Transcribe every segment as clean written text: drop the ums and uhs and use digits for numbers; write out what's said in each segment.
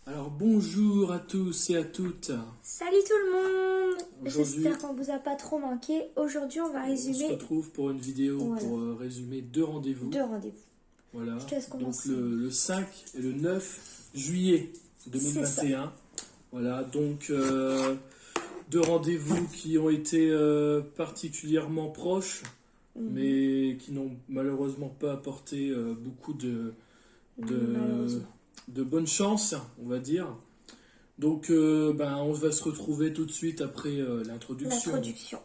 Alors bonjour à tous et à toutes. Salut tout le monde. Aujourd'hui, J'espère qu'on vous a pas trop manqué. Aujourd'hui, on va on se résumer retrouve pour une vidéo Voilà. pour résumer deux rendez-vous. deux rendez-vous. Voilà. Je te laisse Donc commencer. le 5 et le 9 juillet 2021. Voilà, donc deux rendez-vous qui ont été particulièrement proches, mais qui n'ont malheureusement pas apporté beaucoup Malheureusement. de bonne chance, on va dire. Donc, on va se retrouver tout de suite après l'introduction. L'introduction.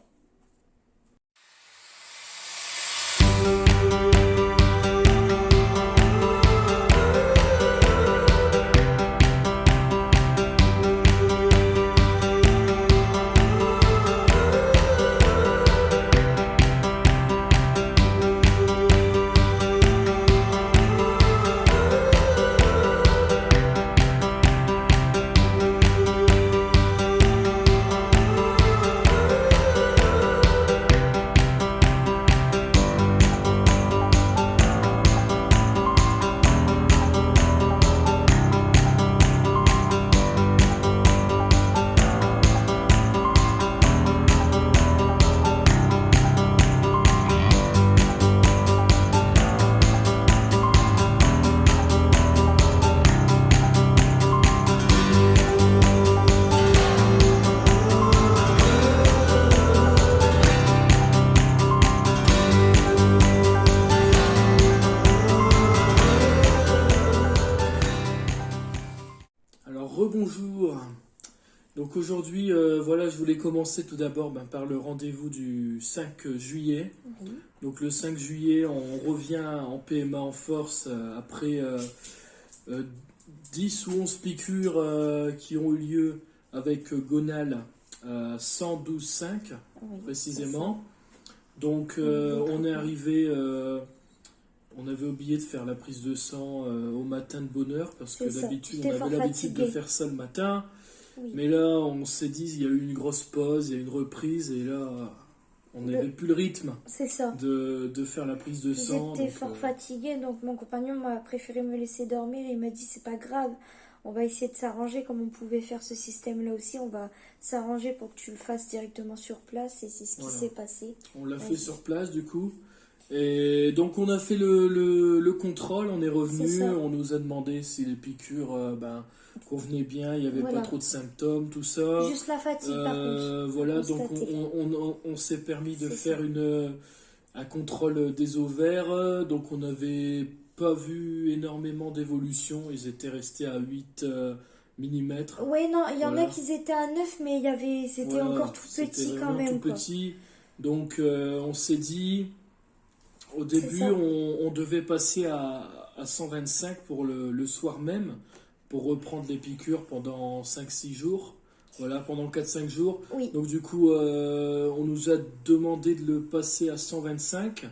Alors, rebonjour. Donc aujourd'hui, voilà, je voulais commencer tout d'abord par le rendez-vous du 5 juillet. Oui. Donc le 5 juillet, on revient en PMA en force après 10 ou 11 piqûres qui ont eu lieu avec Gonal 112,5 Oui, précisément. Donc Oui, on est arrivé, on avait oublié de faire la prise de sang au matin de bonne heure parce que C'est ça. d'habitude J'étais on fort avait l'habitude de fatiguée. faire ça le matin. Oui. Mais là on s'est dit il y a eu une grosse pause, il y a eu une reprise et là on n'avait plus le rythme C'est ça. de faire la prise de sang. J'étais donc, fort fatiguée, donc mon compagnon m'a préféré me laisser dormir. Il m'a dit c'est pas grave, on va essayer de s'arranger comme on pouvait faire ce système-là aussi. On va s'arranger pour que tu le fasses directement sur place et c'est ce qui Voilà. s'est passé. On l'a Ouais. fait sur place du coup. Et donc on a fait le contrôle, on est revenu, C'est ça. on nous a demandé si les piqûres convenaient bien, il n'y avait Voilà. pas trop de symptômes, tout ça. Juste la fatigue par contre. Voilà, donc constaté. on s'est permis de C'est faire un contrôle des ovaires, donc on n'avait pas vu énormément d'évolution, ils étaient restés à 8 mm. Oui, non, il y en Voilà. a qui étaient à 9, mais c'était Voilà, encore tout c'était petit vraiment quand même. tout Quoi. petit. Donc on s'est dit, au début, ça. on devait passer à 125 pour le soir même, pour reprendre les piqûres pendant 5-6 jours. Voilà, pendant 4-5 jours. Oui, Donc du coup, on nous a demandé de le passer à 125.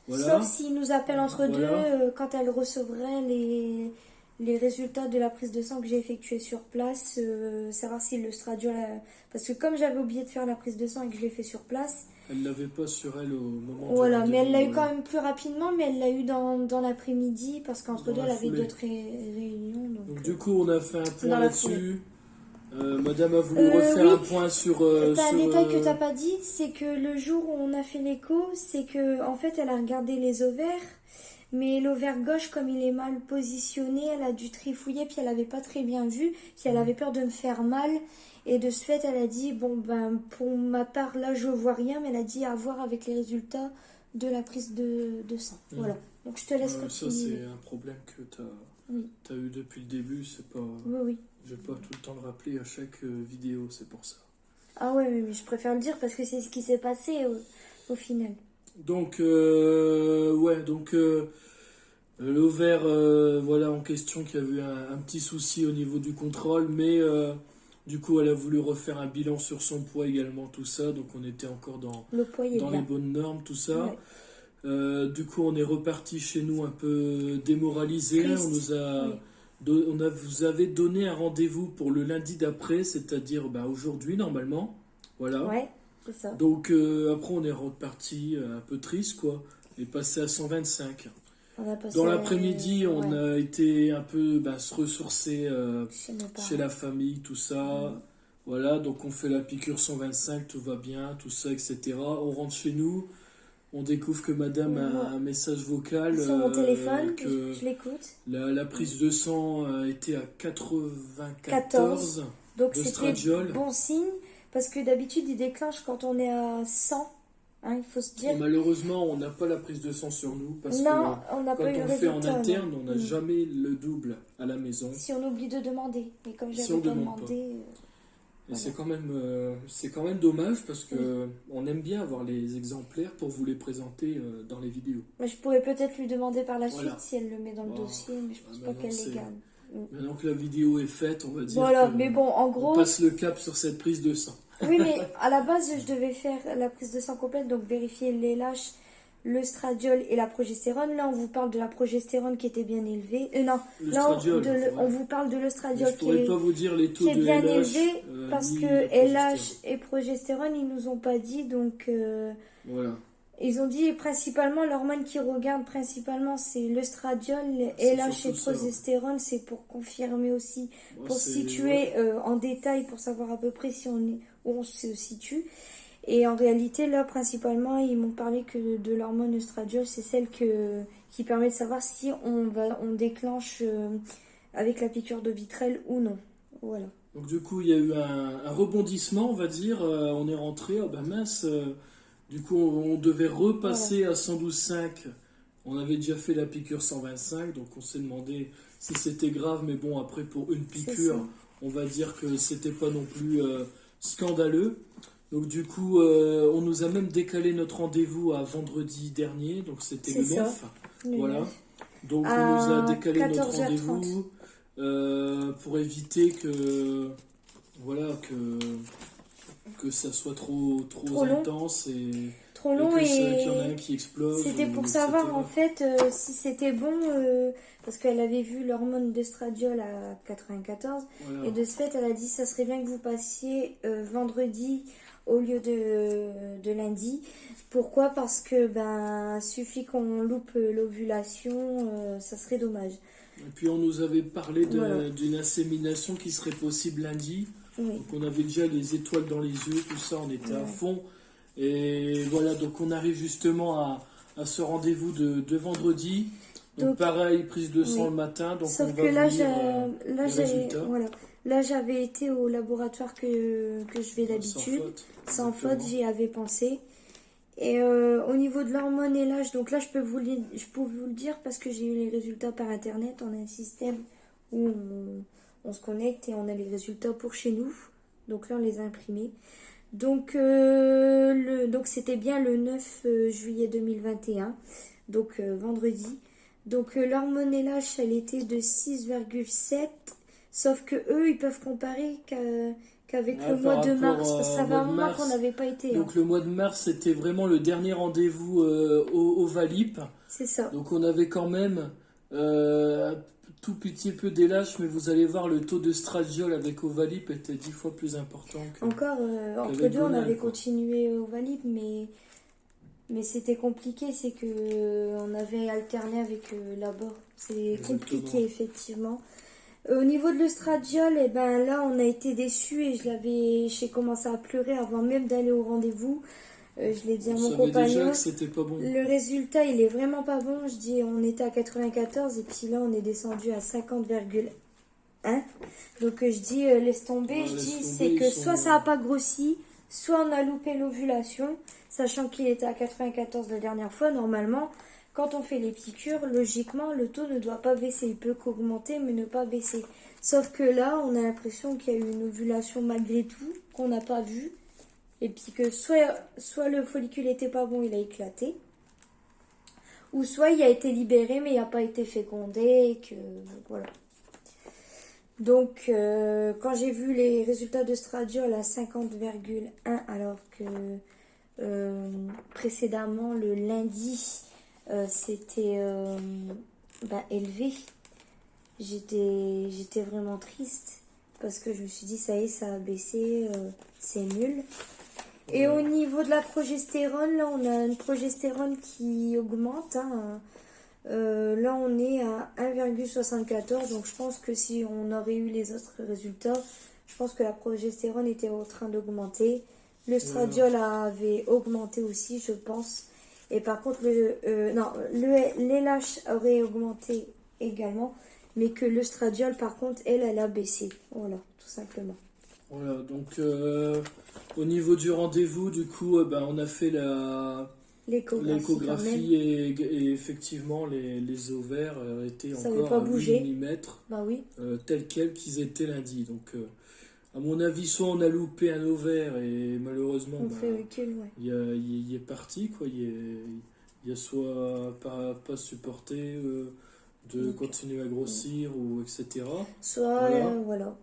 Voilà. sauf s'ils nous appellent entre Voilà. deux quand elle recevrait les résultats de la prise de sang que j'ai effectuée sur place, savoir si le Stradiol parce que comme j'avais oublié de faire la prise de sang et que je l'ai fait sur place, Elle l'avait pas sur elle au moment du voilà, mais elle l'a eu rendez-vous, quand même plus rapidement, mais elle l'a eu dans l'après-midi parce qu'entre Dans deux la elle avait foulée. d'autres réunions. Donc du coup, on a fait un point Dans la là-dessus. Madame a voulu refaire oui. un point sur... T'as un sur, détail que t'as pas dit, c'est que le jour où on a fait l'écho, c'est que en fait elle a regardé les ovaires, mais l'ovaire gauche comme il est mal positionné, elle a dû trifouiller puis elle avait pas très bien vu, puis elle avait peur de me faire mal et de ce fait elle a dit bon ben pour ma part là je vois rien, mais elle a dit à voir avec les résultats de la prise de sang. Voilà. Donc je te laisse ça continuer. c'est un problème que Oui. t'as eu depuis le début, c'est pas... Oui, oui. Je vais pas tout le temps le rappeler à chaque vidéo, c'est pour ça. Ah ouais, mais je préfère le dire parce que c'est ce qui s'est passé au final. Donc, l'ovaire voilà, en question qui a eu un petit souci au niveau du contrôle, mais du coup, elle a voulu refaire un bilan sur son poids également, tout ça. Donc, on était encore Le poids il est dans les bien. bonnes normes, tout ça. Ouais. Du coup, on est reparti chez nous un peu démoralisé. Triste. On nous a, Oui. vous avez donné un rendez-vous pour le lundi d'après, c'est-à-dire aujourd'hui normalement. Voilà. Ouais, c'est ça. Donc après, on est reparti un peu triste, quoi. Et passé à 125. On a passé Dans l'après-midi, on ouais, a été un peu se ressourcer chez mes parents. chez la famille, tout ça. Voilà, donc on fait la piqûre 125, tout va bien, tout ça, etc. On rentre chez nous, on découvre que madame a Moi, un message vocal, sur mon téléphone, que je l'écoute. la prise de sang était à 14. 94 Donc de c'était stradiol. bon signe, parce que d'habitude, il déclenche quand on est à 100, hein, il faut se dire. Et malheureusement, on n'a pas la prise de sang sur nous parce Non, que on n'a quand pas eu le on fait en résultat. interne, on n'a Mm. jamais le double à la maison. Si on oublie de demander. Mais comme Si j'avais on pas demande pas. demandé. Et Voilà. c'est quand même dommage parce que on aime bien avoir les exemplaires pour vous les présenter dans les vidéos. Mais je pourrais peut-être lui demander par la Voilà. suite si elle le met dans le Bon, dossier, mais je pense pas maintenant, qu'elle c'est- les garde. Maintenant que la vidéo est faite, on va dire Voilà, que mais bon, en on gros, passe le cap sur cette prise de sang. oui, mais à la base, je devais faire la prise de sang complète, donc vérifier les lâches, le stradiol et la progestérone. Là, on vous parle de la progestérone qui était bien élevée. Non, Le là, stradiol, on ouais. vous parle de Mais l'ostradiol je pourrais pas vous dire les taux qui est de bien LH, élevé, parce ni que de LH progestérone. et progestérone, ils nous ont pas dit, donc Voilà. ils ont dit principalement, l'hormone qu'ils regardent principalement, c'est l'œstradiol, C'est LH et surtout ça. progestérone, c'est pour confirmer aussi, Moi, pour c'est- situer ouais. en détail, pour savoir à peu près si on est, où on se situe. Et en réalité, là, principalement, ils m'ont parlé que de l'hormone œstradiol, c'est celle qui permet de savoir si on déclenche avec la piqûre de vitrelle ou non. Voilà. Donc du coup, il y a eu un rebondissement, on va dire. On est rentré, oh ben mince. Du coup, on devait repasser à 112,5. On avait déjà fait la piqûre 125, donc on s'est demandé si c'était grave. Mais bon, après, pour une piqûre, ça. on va dire que c'était pas non plus scandaleux. Donc du coup, on nous a même décalé notre rendez-vous à vendredi dernier, donc c'était le C'est ça. 9. Le Voilà. 9. Donc on À nous a décalé notre 14h30. rendez-vous pour éviter voilà que ça soit trop Trop long. intense Trop et long qu'il y en a et un qui explose. c'était pour etc. savoir en fait si c'était bon parce qu'elle avait vu l'hormone d'estradiol à 94 Voilà. et de ce fait elle a dit ça serait bien que vous passiez vendredi au lieu de lundi. Pourquoi? Parce que suffit qu'on loupe l'ovulation, ça serait dommage. Et puis on nous avait parlé Voilà. d'une insémination qui serait possible lundi. Oui. Donc on avait déjà les étoiles dans les yeux, tout ça, on était à Ouais. fond. Et voilà, donc on arrive justement à ce rendez-vous de vendredi. Donc pareil, prise de sang oui. le matin. Donc Sauf on que va là, vous lire les résultats. voilà. Là, j'avais été au laboratoire que je vais Sans d'habitude. faute. Sans faute, Exactement. j'y avais pensé. Et au niveau de l'hormone et l'âge, donc là, je peux vous le dire parce que j'ai eu les résultats par internet. On a un système où on se connecte et on a les résultats pour chez nous. Donc là, on les a imprimés. Donc, donc c'était bien le 9 juillet 2021, donc vendredi. Donc l'hormone LH, elle était de 6,7, sauf que eux, ils peuvent comparer qu'avec Ouais, le mois par de rapport mars, parce que ça au fait mois un de moment mars. qu'on n'avait pas été. Donc le mois de mars, c'était vraiment le dernier rendez-vous au Valip. C'est ça. Donc on avait quand même un tout petit peu d'élâche, mais vous allez voir, le taux de stradiol avec Ovalip était 10 fois plus important que... Encore, entre qu'avec deux, on Gonal, avait quoi. continué au Valib, mais c'était compliqué, c'est que on avait alterné avec l'abord. C'est Exactement. compliqué, effectivement. Au niveau de l'œstradiol, eh ben là, on a été déçus et j'ai commencé à pleurer avant même d'aller au rendez-vous. Je l'ai dit à On mon savait déjà compagnon. que c'était pas bon. Le résultat, il est vraiment pas bon. Je dis, on était à 94 et puis là, on est descendu à 50,1. Donc je dis, laisse tomber. Ouais, Je laisse dis, tomber, c'est que ils soit sont- ça a pas grossi, soit on a loupé l'ovulation, sachant qu'il était à 94 la dernière fois. Normalement, quand on fait les piqûres, logiquement, le taux ne doit pas baisser. Il peut qu'augmenter, mais ne pas baisser. Sauf que là, on a l'impression qu'il y a eu une ovulation malgré tout, qu'on n'a pas vue. Et puis que soit le follicule était pas bon, il a éclaté. Ou soit il a été libéré, mais il n'a pas été fécondé. Et que, voilà. Donc, quand j'ai vu les résultats de stradiol à 50,1, alors que précédemment, le lundi, c'était élevé, j'étais vraiment triste parce que je me suis dit, ça y est, ça a baissé, c'est nul. Et au niveau de la progestérone, là, on a une progestérone qui augmente, hein, Là, on est à 1,74. Donc, je pense que si on aurait eu les autres résultats, je pense que la progestérone était en train d'augmenter. Le stradiol avait augmenté aussi, je pense. Et par contre, les LH aurait augmenté également. Mais que le stradiol, par contre, elle a baissé. Voilà, tout simplement. Voilà, donc au niveau du rendez-vous, du coup, on a fait l'échographie et effectivement, les ovaires étaient ça encore pas à bougé. 8 mm, Bah oui. tels quels qu'ils étaient lundi. Donc, à mon avis, soit on a loupé un ovaire et malheureusement, il est parti, quoi. Il a soit pas supporté de continuer à grossir, ou etc. Soit, voilà.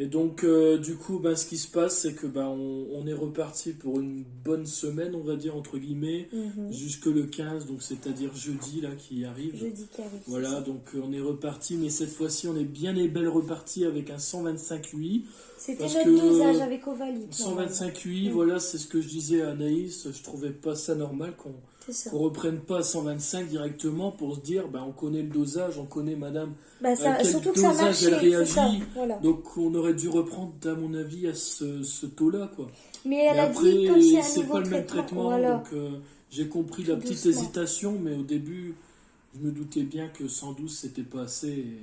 Et donc, du coup, ce qui se passe, c'est que on est reparti pour une bonne semaine, on va dire, entre guillemets, jusque le 15, donc c'est-à-dire jeudi, là, qui arrive. Jeudi qui arrive. Voilà, donc on est reparti, mais cette fois-ci, on est bien et belle reparti avec un 125,8. C'était notre dosage avec Ovalip. 125,8, voilà, c'est ce que je disais à Anaïs, je trouvais pas ça normal qu'on reprenne pas à 125 directement pour se dire, on connaît le dosage, on connaît madame, surtout que ça marchait, elle réagit, ça, voilà. donc on aurait dû reprendre, à mon avis, à ce taux-là, quoi. Mais elle a après, dit comme si c'est pas le même traitement, voilà. donc j'ai compris la petite hésitation, mais au début, je me doutais bien que 112 c'était pas assez, et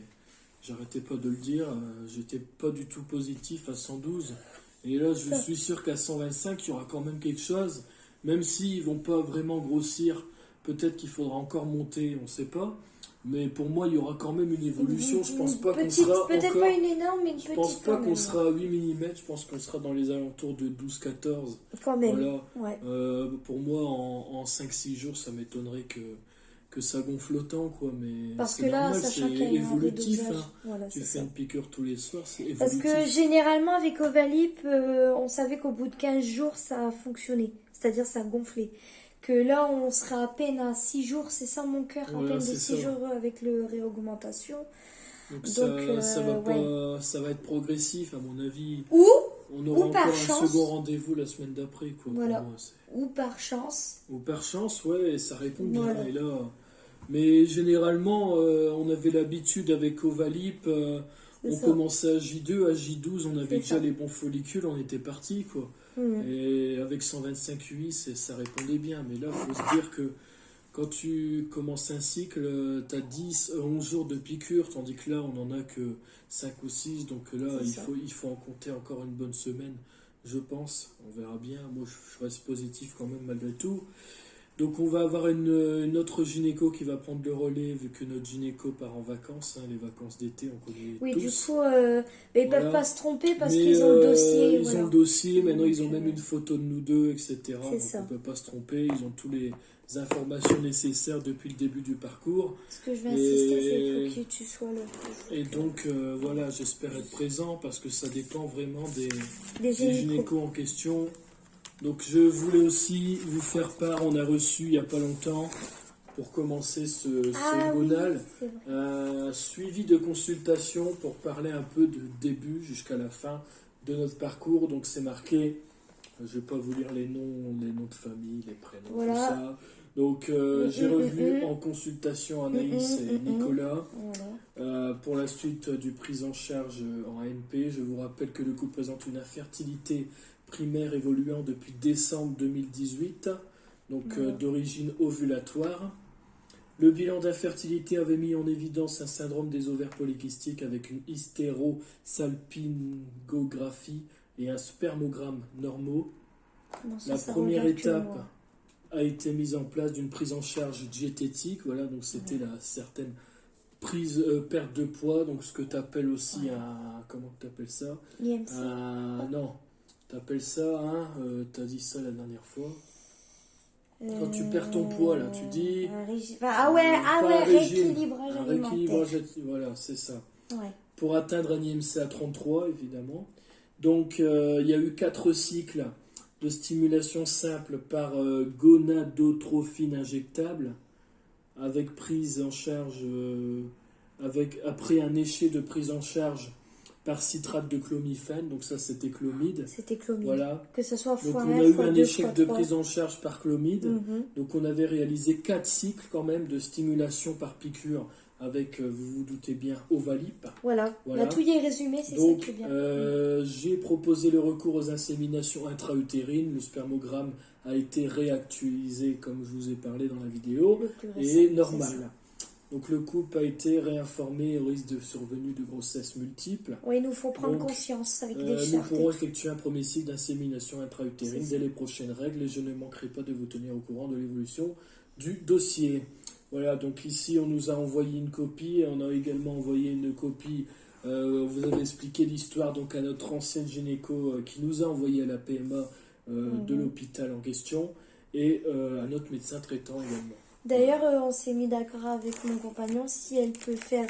j'arrêtais pas de le dire, j'étais pas du tout positif à 112, et là je suis sûr qu'à 125 il y aura quand même quelque chose, même s'ils vont pas vraiment grossir, peut-être qu'il faudra encore monter, on sait pas, mais pour moi il y aura quand même une évolution. Je pense pas qu'on sera peut-être encore, pas une énorme, mais une petite. Je pense pas qu'on sera à 8 mm, je pense qu'on sera dans les alentours de 12-14 quand même. voilà. Ouais. Pour moi en 5-6 jours ça m'étonnerait que ça gonfle autant, quoi, mais parce que là, normal, sachant c'est évolutif, voilà, tu fais une piqûre tous les soirs, c'est évolutif. Parce que généralement avec Ovalip, on savait qu'au bout de 15 jours ça a fonctionné, c'est-à-dire ça a gonflé. Que là on sera à peine à 6 jours, c'est ça mon cœur, à peine de 6 jours avec le réaugmentation. Donc ça va être progressif à mon avis. On aura encore un second rendez-vous la semaine d'après, quoi. Voilà. Ou par chance. Ou par chance, ouais, et ça répond bien. Voilà. Et là, mais généralement, on avait l'habitude avec Ovalip, on commençait à J2, à J12, on avait déjà les bons follicules, on était parti, quoi. Et avec 125,8, ça répondait bien. Mais là, il faut se dire que quand tu commences un cycle, tu as 10, 11 jours de piqûre, tandis que là, on n'en a que 5 ou 6. Donc là, il faut en compter encore une bonne semaine, je pense. On verra bien. Moi, je reste positif quand même malgré tout. Donc on va avoir une autre gynéco qui va prendre le relais, vu que notre gynéco part en vacances, les vacances d'été, on connaît tous. Du coup, mais ils peuvent pas se tromper parce qu'ils ont le dossier. Ils ont le dossier, maintenant ils ont même une photo de nous deux, etc. Donc ça. On ne peut pas se tromper, ils ont tous les informations nécessaires depuis le début du parcours. Ce que je vais insister, c'est qu'il faut que tu sois là. Et donc voilà, j'espère être présent parce que ça dépend vraiment des gynécos en question. Donc je voulais aussi vous faire part, on a reçu il n'y a pas longtemps, pour commencer ce gonal, un suivi de consultation pour parler un peu de début jusqu'à la fin de notre parcours. Donc c'est marqué, je ne vais pas vous lire les noms de famille, les prénoms, tout ça. Donc j'ai revu en consultation Anaïs et Nicolas pour la suite du prise en charge en AMP. Je vous rappelle que le couple présente une infertilité primaire évoluant depuis décembre 2018, donc d'origine ovulatoire. Le bilan d'infertilité avait mis en évidence un syndrome des ovaires polykystiques avec une hystérosalpingographie et un spermogramme normaux. La première étape a été mise en place d'une prise en charge diététique, voilà, donc c'était la certaine perte de poids, donc ce que tu appelles aussi un, comment tu appelles ça, IMC. Non, tu appelles ça, tu as dit ça la dernière fois. Quand tu perds ton poids, là, tu dis... rééquilibrage alimentaire. Rééquilibrage, voilà, c'est ça. Ouais. Pour atteindre un IMC à 33, évidemment. Donc, il y a eu 4 cycles de stimulation simple par gonadotrophine injectable, avec prise en charge, après un échet de prise en charge par citrate de clomifène, donc ça c'était clomide. C'était chlomide. Voilà. Que ce soit Donc fois on 1, a eu fois un 2, échec fois de 3. prise en charge par clomide. Donc on avait réalisé 4 cycles quand même de stimulation par piqûre avec, vous vous doutez bien, Ovalip. Voilà. Là, tout y est résumé, c'est ça Donc qui est bien. j'ai proposé le recours aux inséminations intra-utérines. Le spermogramme a été réactualisé comme je vous ai parlé dans la vidéo Le plus et récent, normal. c'est ça. Donc le couple a été réinformé au risque de survenue de grossesse multiples. Oui, il nous faut prendre Donc, conscience avec des Nous chartes. pourrons effectuer un premier cycle d'insémination intra-utérine C'est dès ça. les prochaines règles et je ne manquerai pas de vous tenir au courant de l'évolution du dossier. Voilà, donc ici on nous a envoyé une copie, on a également envoyé une copie, vous avez expliqué l'histoire donc à notre ancienne gynéco qui nous a envoyé à la PMA de l'hôpital en question et à notre médecin traitant également. D'ailleurs, on s'est mis d'accord avec mon compagnon si elle peut faire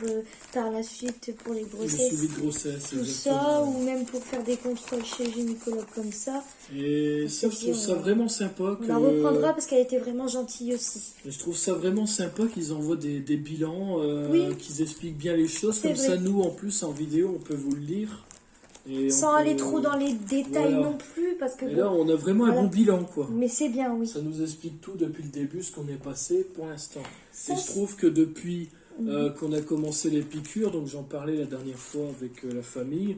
par la suite pour les Le grossesses, suivi de grossesse, tout ça, exactement. ou même pour faire des contrôles chez le gynécologue comme ça. Et ça, je trouve ça vraiment sympa. On la reprendra parce qu'elle était vraiment gentille aussi. Et je trouve ça vraiment sympa qu'ils envoient des bilans, Oui. qu'ils expliquent bien les choses. C'est Comme vrai. ça, nous, en plus, en vidéo, on peut vous le lire. Et Sans on peut- aller trop dans les détails Voilà. non plus, parce que Et bon, là, on a vraiment un voilà. bon bilan, quoi. mais c'est bien, oui. Ça nous explique tout depuis le début, ce qu'on est passé pour l'instant. Ça, Et je trouve que depuis Mhm. qu'on a commencé les piqûres, donc j'en parlais la dernière fois avec la famille,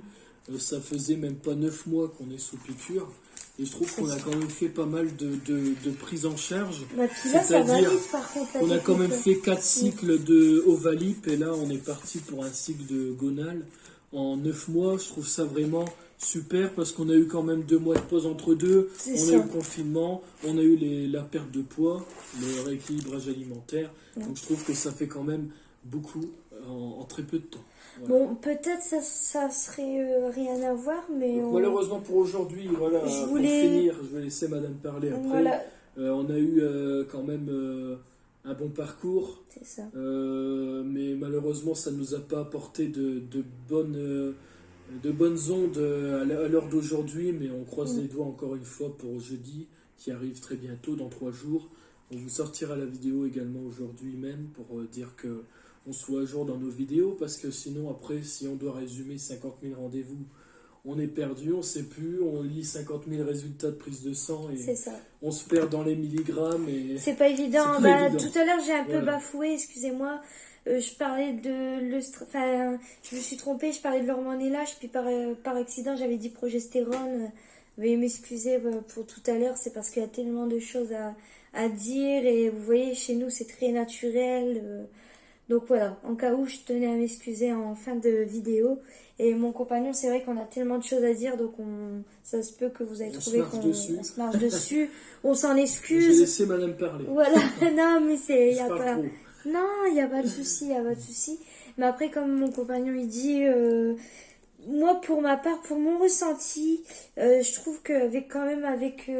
ça faisait même pas 9 mois qu'on est sous piqûre. Et je trouve qu'on a quand même fait pas mal de prises en charge. Bah, puis là, ça va C'est-à-dire vite par contre. la On a quand même technique. fait 4 cycles de Ovalip et là on est parti pour un cycle de Gonal en 9 mois. Je trouve ça vraiment super parce qu'on a eu quand même 2 mois de pause entre deux. C'est On ça. a eu le confinement, on a eu la perte de poids, le rééquilibrage alimentaire. Ouais. Donc je trouve que ça fait quand même beaucoup en très peu de temps. Voilà. Bon, peut-être ça serait rien à voir, mais Donc, malheureusement pour aujourd'hui, voilà, Je pour voulais- finir, je vais laisser Madame parler après. Voilà, On a eu quand même un bon parcours. c'est ça. Mais malheureusement, ça ne nous a pas apporté de bonnes ondes à l'heure d'aujourd'hui. Mais on croise les doigts encore une fois pour jeudi, qui arrive très bientôt, dans 3 jours. On vous sortira la vidéo également aujourd'hui même pour dire que on soit à jour dans nos vidéos. Parce que sinon, après, si on doit résumer 50 000 rendez-vous, on est perdu, on ne sait plus. On lit 50 000 résultats de prise de sang C'est et ça. on se perd dans les milligrammes. Et C'est pas évident. C'est pas Bah, évident. tout à l'heure, j'ai un peu Voilà. bafoué, excusez-moi. Je parlais enfin, je me suis trompée, je parlais de l'hormonellage, puis par accident, j'avais dit progestérone. Veuillez m'excuser pour tout à l'heure, c'est parce qu'il y a tellement de choses à dire, et vous voyez, chez nous, c'est très naturel. Donc voilà, en cas où, je tenais à m'excuser en fin de vidéo. Et mon compagnon, c'est vrai qu'on a tellement de choses à dire, donc ça se peut que vous ayez On trouvé se marche qu'on dessus. on se marche dessus. On s'en Je vais excuse. laisser Madame parler. Voilà, non, mais c'est. Je Y a parle pas... trop. Non, il n'y a pas de souci, il n'y a pas de souci. Mais après, comme mon compagnon, il dit. Moi, pour ma part, pour mon ressenti, je trouve qu'avec quand même avec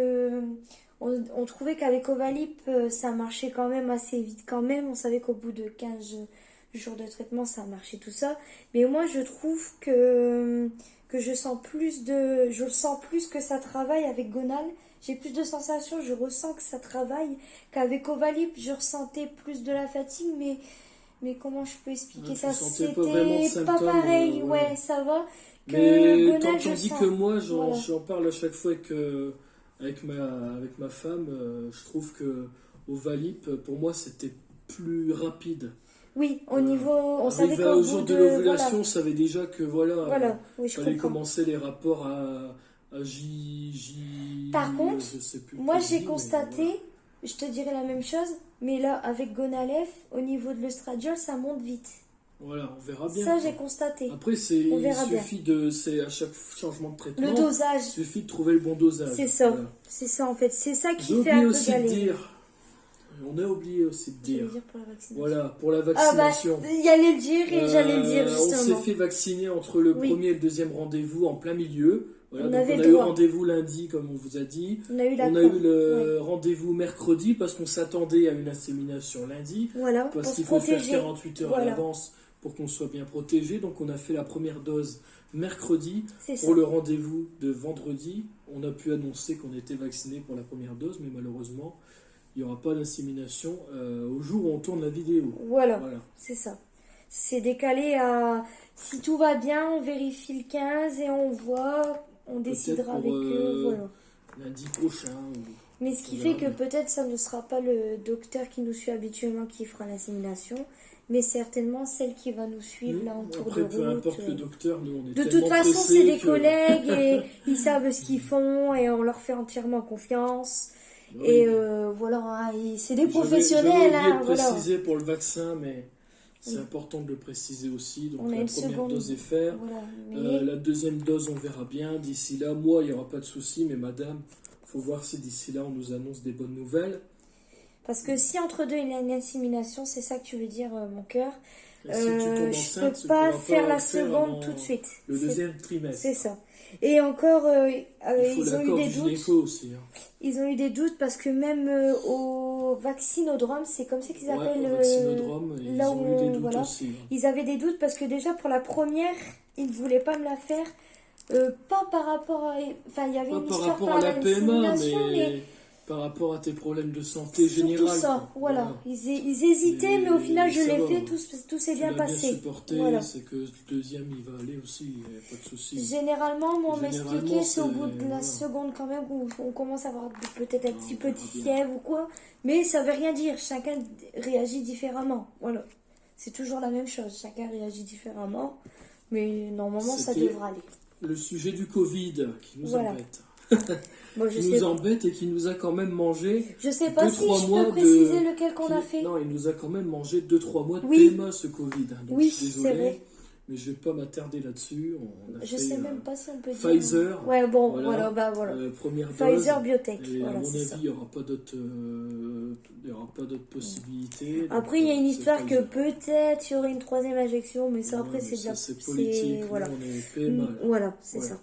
on trouvait qu'avec Ovalip ça marchait quand même assez vite quand même. On savait qu'au bout de 15 jours de traitement ça marchait tout ça. Mais moi je trouve que je sens plus que ça travaille avec Gonal. J'ai plus de sensations, je ressens que ça travaille. Qu'avec Ovalip je ressentais plus de la fatigue, mais comment je peux expliquer Ouais, ça? tu sentais C'était pas vraiment de pas symptômes, pareil, ouais. ouais, ça va. Que Mais Gonal, je tandis sens. que moi, Voilà. j'en parle à chaque fois avec ma femme, je trouve que Ovalip, pour moi, c'était plus rapide. Oui, au niveau, on savait Arrivé qu'au au bout jour de voilà. l'ovulation, on savait déjà que Voilà, oui, je fallait comprends. commencer les rapports à J. Par contre, je sais plus moi quel j'ai J, constaté, mais je te dirais la même chose, mais là avec Gonalef, au niveau de l'œstradiol, ça monte vite. voilà, on verra bien. Ça j'ai constaté. Après, On il verra bien. suffit c'est à chaque changement de traitement, Le dosage, il suffit de trouver le bon dosage. c'est ça. Voilà. C'est ça en fait, c'est ça qui J'ai fait un oublié peu aussi de galérer. dire, on a oublié aussi de Tu veux dire, dire pour la vaccination. voilà, pour la Ah bah, vaccination. j'allais le dire et j'allais le dire On s'est justement. fait vacciner entre le Oui. premier et le deuxième rendez-vous en plein milieu. Voilà, On donc avait on le a eu droit. rendez-vous lundi, comme on vous a dit. On a eu On a l'accord. eu le rendez-vous mercredi parce qu'on s'attendait à une insémination lundi. Voilà, pour Parce se qu'il faut faire protéger. 48 heures à Voilà. l'avance pour qu'on soit bien protégé. Donc on a fait la première dose mercredi. C'est ça. Pour le rendez-vous de vendredi, on a pu annoncer qu'on était vacciné pour la première dose, mais malheureusement, il n'y aura pas d'insémination au jour où on tourne la vidéo. Voilà, Voilà. c'est ça. C'est décalé à... Si tout va bien, on vérifie le 15 et on voit, on décidera avec eux, voilà. Lundi prochain. Mais ce qui fait que peut-être ça ne sera pas le docteur qui nous suit habituellement qui fera l'assimilation, mais certainement celle qui va nous suivre là en cours de route. Peu importe le docteur, nous on est de tellement toute façon, pressés c'est des que- collègues et ils savent ce qu'ils font et on leur fait entièrement confiance. Oui. Et voilà, hein, c'est des J'avais professionnels. oublié Hein, de voilà. préciser pour le vaccin, mais c'est Oui. important de le préciser aussi. Donc On a la une première seconde. dose est faite. Voilà, mais- La deuxième dose, on verra bien. D'ici là, moi, il n'y aura pas de souci, mais madame, faut voir si d'ici là, on nous annonce des bonnes nouvelles. Parce que si entre deux il y a une assimilation, c'est ça que tu veux dire, mon cœur. Et si tu tombes Je enceinte, peux tu pas pourras faire pas la le faire seconde avant tout de suite. Le C'est- deuxième trimestre. C'est ça. Et encore, Il faut ils ont eu l'accord des du doutes. gynéco aussi. Hein. Ils ont eu des doutes parce que même au vaccinodrome, c'est comme ça qu'ils Ouais, appellent. au vaccinodrome, ils là ont où eu des on- doutes voilà. aussi. Hein. Ils avaient des doutes parce que déjà pour la première, ils ne voulaient pas me la faire. Pas par rapport à. Enfin, il y avait Pas une par histoire rapport à la PMA, l'insémination, mais par rapport à tes problèmes de santé surtout générale. ça, quoi. voilà. Ils hésitaient, Et mais au final, je ça l'ai va. fait, tout s'est Tu bien l'as passé. supporté, Voilà. c'est que le deuxième il va aller aussi, il n'y a pas de souci. Généralement, moi, on Généralement, m'expliquait, c'est au c'est- bout de la voilà. seconde quand même où on commence à avoir peut-être un petit on peu de verra bien. fièvre ou quoi. Mais ça veut rien dire, chacun réagit différemment. Voilà. C'est toujours la même chose, chacun réagit différemment. Mais normalement, ça C'était- devrait aller. Le sujet du Covid qui nous Voilà. embête. Bon, je Qui sais, nous embête et qui nous a quand même mangé. je sais pas si 2-3 je mois peux de- préciser lequel qu'on a qui- fait. Non, il nous a quand même mangé 2-3 mois de Oui. PMA ce Covid. Hein, donc Oui, je suis c'est désolé, vrai. mais je vais pas m'attarder là-dessus. On a Je fait, sais même pas si on peut dire. Pfizer. Ouais, bon, Voilà. voilà. Première dose. Pfizer Biotech, Et à voilà, mon c'est avis, ça. il n'y aura pas d'autres possibilités. Donc, Après, il y a une c'est histoire que Pfizer. peut-être il y aurait une troisième injection, mais ça, après, Ouais, c'est mais déjà. ça, c'est politique. Voilà. Nous, on est PMA. là. Voilà, c'est Voilà. ça.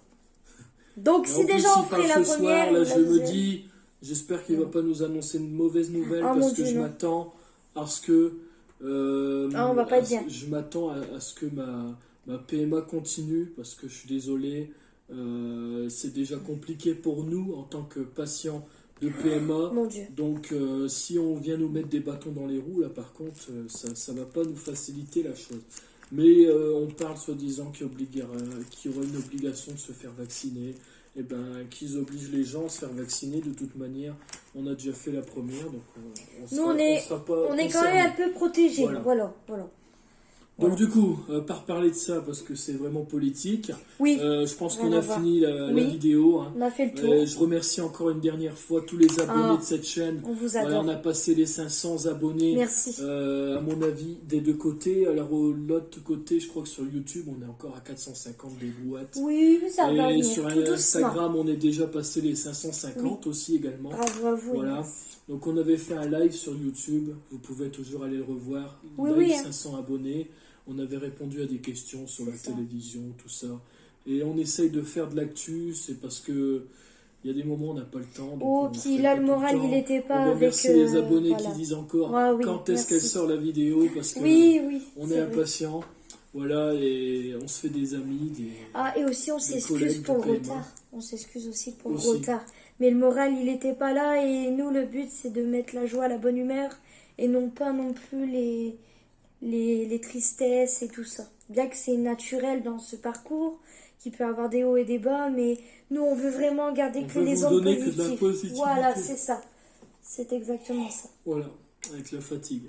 Donc, Et si en plus, déjà on il ferait parle la ce première. soir, là, la je me deuxième- dis, j'espère qu'il va pas nous annoncer une mauvaise nouvelle Ah, parce mon que Dieu, je non. m'attends à ce que. Ah, on va pas être bien. Je m'attends à ce que ma PMA continue parce que je suis désolé, c'est déjà compliqué pour nous en tant que patients de PMA. Mon Dieu. Donc, si on vient nous mettre des bâtons dans les roues, là, par contre, ça va pas nous faciliter la chose. Mais on parle soi-disant qu'il y aura une obligation de se faire vacciner. Et ben, qu'ils obligent les gens à se faire vacciner. De toute manière, on a déjà fait la première, donc Nous, on est sera pas On est quand concernés. même un peu protégés. Voilà. Voilà. Donc du coup, pas reparler de ça parce que c'est vraiment politique. Oui, Je pense qu'on Rien a à voir. fini la Oui. vidéo. Hein. on a fait le tour. Je remercie encore une dernière fois tous les abonnés Ah, de cette chaîne. On vous Voilà, adore. on a passé les 500 abonnés. Merci. À mon avis, des deux côtés. Alors, de l'autre côté, je crois que sur YouTube, on est encore à 450 des brouettes. Oui, mais ça va Et venir sur tout doucement. Instagram, on est déjà passé les 550 aussi également. Bravo à vous. et Voilà. merci. Donc, on avait fait un live sur YouTube. Vous pouvez toujours aller le revoir. Oui, Live oui, hein. 500 abonnés. On avait répondu à des questions sur la C'est ça. télévision, tout ça. Et on essaye de faire de l'actu. C'est parce que il y a des moments où on n'a pas le temps. donc Oh, on puis fait là, pas le tout moral, temps. il n'était pas On avec. remercie les abonnés voilà. qui disent encore Ah oui, quand est-ce qu'elle merci. sort la vidéo parce que Oui, on c'est est vrai. impatient. Voilà, et on se fait des amis. Ah, et aussi, on collègues s'excuse pour de le PMA. retard. On s'excuse aussi pour le Aussi. retard. Mais le moral, il n'était pas là. Et nous, le but, c'est de mettre la joie, la bonne humeur. Et non pas non plus les tristesses et tout ça. Bien que c'est naturel dans ce parcours, qu'il peut y avoir des hauts et des bas. Mais nous, on veut vraiment garder On que veut les vous ondes donner que de la positives. positivité. Voilà, c'est ça. C'est exactement ça. Voilà, avec la fatigue.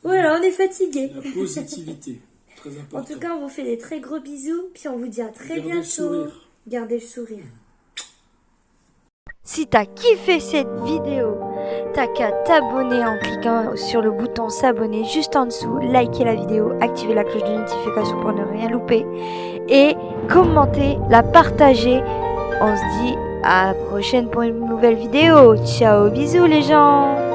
Voilà, on est fatigué. La positivité, très important. En tout cas, on vous fait des très gros bisous, puis on vous dit à très Gardez le bientôt. sourire. Gardez le sourire. Si t'as kiffé cette vidéo, t'as qu'à t'abonner en cliquant sur le bouton s'abonner juste en dessous, liker la vidéo, activer la cloche de notification pour ne rien louper et commenter, la partager. On se dit à la prochaine pour une nouvelle vidéo. Ciao, bisous les gens!